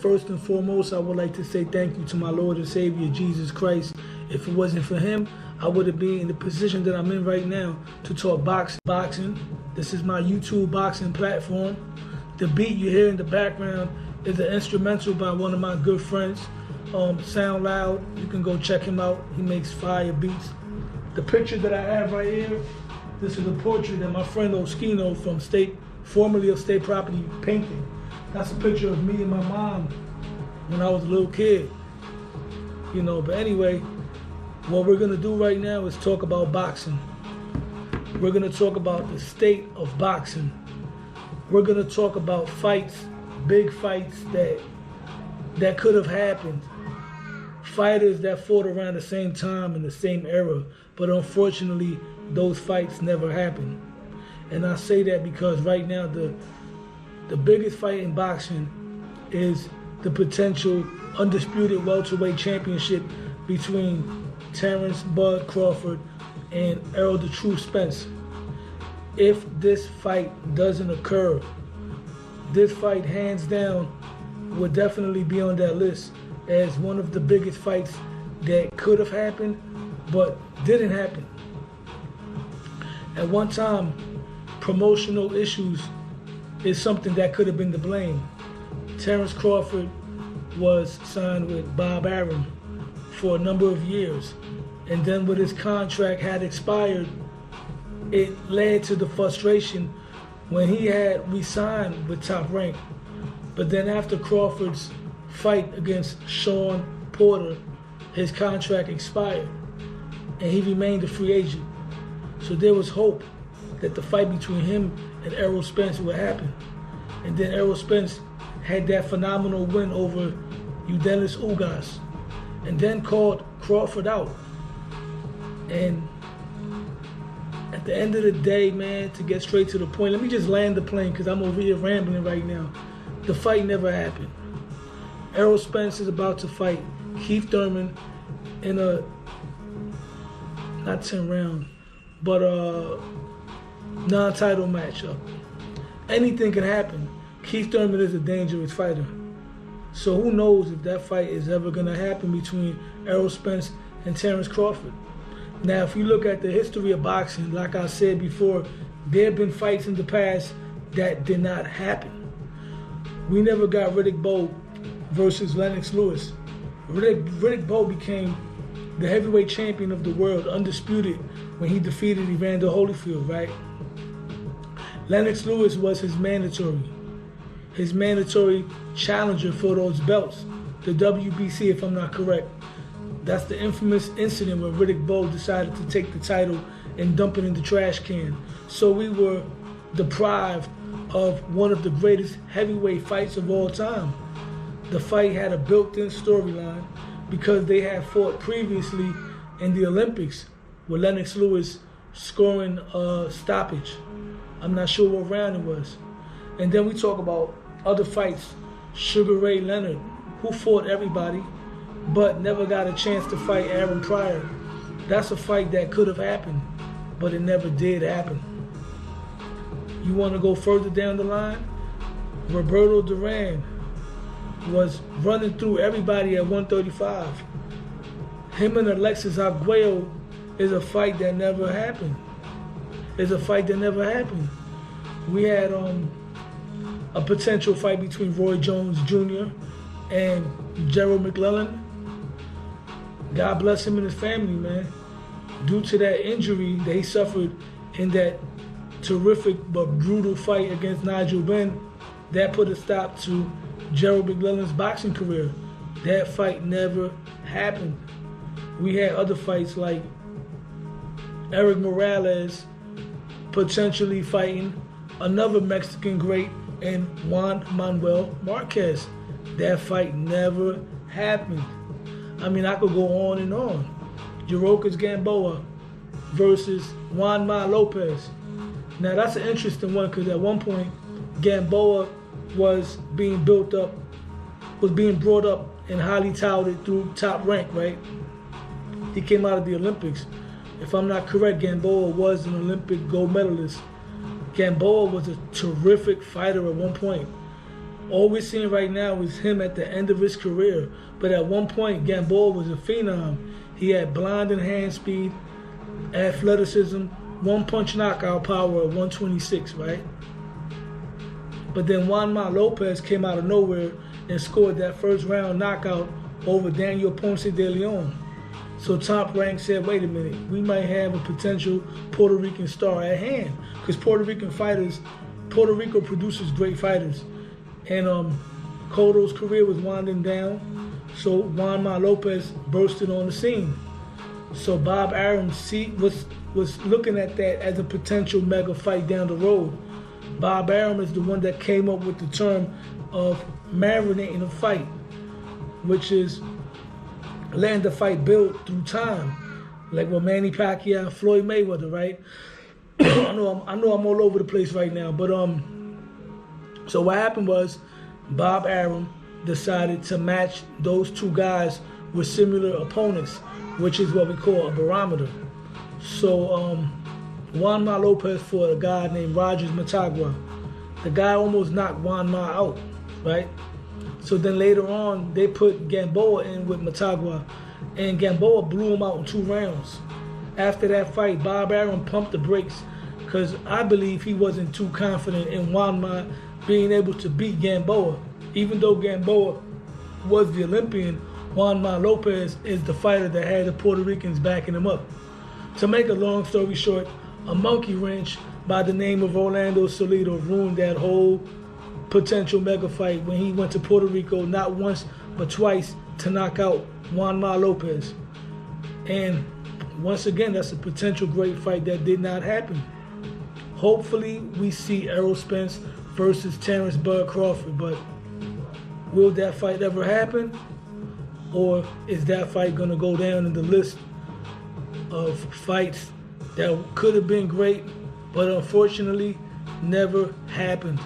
first and foremost, I would like to say thank you to my Lord and Savior, Jesus Christ. If it wasn't for him, I wouldn't be in the position that I'm in right now to talk boxing. This is my YouTube boxing platform. The beat you hear in the background is an instrumental by one of my good friends, Sound Loud. You can go check him out. He makes fire beats. The picture that I have right here, this is a portrait that my friend Oskino from formerly of State Property painted. That's a picture of me and my mom when I was a little kid. But anyway, what we're gonna do right now is talk about boxing. We're gonna talk about the state of boxing. We're gonna talk about fights, big fights that could have happened. Fighters that fought around the same time in the same era, but unfortunately, those fights never happened. And I say that because right now, the biggest fight in boxing is the potential undisputed welterweight championship between Terrence "Bud" Crawford and Errol "The Truth" Spence. If this fight doesn't occur, this fight hands down would definitely be on that list as one of the biggest fights that could have happened but didn't happen. At one time, promotional issues is something that could have been to blame. Terrence Crawford was signed with Bob Arum for a number of years, and then when his contract had expired, it led to the frustration when he had re-signed with Top Rank. But then after Crawford's fight against Sean Porter, his contract expired and he remained a free agent. So there was hope that the fight between him and Errol Spence would happen. And then Errol Spence had that phenomenal win over Udenis Ugas and then called Crawford out. And at the end of the day, man, to get straight to the point, let me just land the plane because I'm over here rambling right now. The fight never happened. Errol Spence is about to fight Keith Thurman in a, not 10 round, but a non-title matchup. Anything can happen. Keith Thurman is a dangerous fighter. So who knows if that fight is ever gonna happen between Errol Spence and Terrence Crawford. Now, if you look at the history of boxing, like I said before, there have been fights in the past that did not happen. We never got Riddick Bowe versus Lennox Lewis. Riddick Bowe became the heavyweight champion of the world, undisputed, when he defeated Evander Holyfield, right? Lennox Lewis was his mandatory challenger for those belts, the WBC, if I'm not correct. That's the infamous incident where Riddick Bowe decided to take the title and dump it in the trash can. So we were deprived of one of the greatest heavyweight fights of all time. The fight had a built-in storyline because they had fought previously in the Olympics with Lennox Lewis scoring a stoppage. I'm not sure what round it was. And then we talk about other fights. Sugar Ray Leonard, who fought everybody, but never got a chance to fight Aaron Pryor. That's a fight that could have happened, but it never did happen. You want to go further down the line? Roberto Duran was running through everybody at 135. Him and Alexis Arguello is a fight that never happened. We had a potential fight between Roy Jones Jr. and Gerald McClellan. God bless him and his family, man. Due to that injury that he suffered in that terrific but brutal fight against Nigel Benn, that put a stop to Gerald McClellan's boxing career. That fight never happened. We had other fights like Eric Morales potentially fighting another Mexican great in Juan Manuel Marquez. That fight never happened. I mean, I could go on and on. Jurocas Gamboa versus Juanma Lopez. Now that's an interesting one because at one point, Gamboa was being brought up and highly touted through Top Rank, right? He came out of the Olympics. If I'm not correct, Gamboa was an Olympic gold medalist. Gamboa was a terrific fighter at one point. All we're seeing right now is him at the end of his career. But at one point, Gamboa was a phenom. He had blinding hand speed, athleticism, one-punch knockout power of 126, right? But then Juanma Lopez came out of nowhere and scored that first-round knockout over Daniel Ponce de Leon. So Top Rank said, wait a minute, we might have a potential Puerto Rican star at hand. Because Puerto Rico produces great fighters. And Cotto's career was winding down, so Juanma Lopez bursted on the scene. So Bob Arum was looking at that as a potential mega fight down the road. Bob Arum is the one that came up with the term of marinating a fight, which is letting the fight build through time, like with Manny Pacquiao and Floyd Mayweather, right? I know I'm all over the place right now, but so what happened was Bob Arum decided to match those two guys with similar opponents, which is what we call a barometer. So Juanma Lopez fought a guy named Rogers Matagua. The guy almost knocked Juanma out, right? So then later on, they put Gamboa in with Matagua, and Gamboa blew him out in 2 rounds. After that fight, Bob Arum pumped the brakes because I believe he wasn't too confident in Juanma being able to beat Gamboa. Even though Gamboa was the Olympian, Juanma Lopez is the fighter that had the Puerto Ricans backing him up. To make a long story short, a monkey wrench by the name of Orlando Salido ruined that whole potential mega fight when he went to Puerto Rico not once but twice to knock out Juanma Lopez. And once again, that's a potential great fight that did not happen. Hopefully we see Errol Spence versus Terrence Bud Crawford, but will that fight ever happen? Or is that fight gonna go down in the list of fights that could have been great, but unfortunately never happened?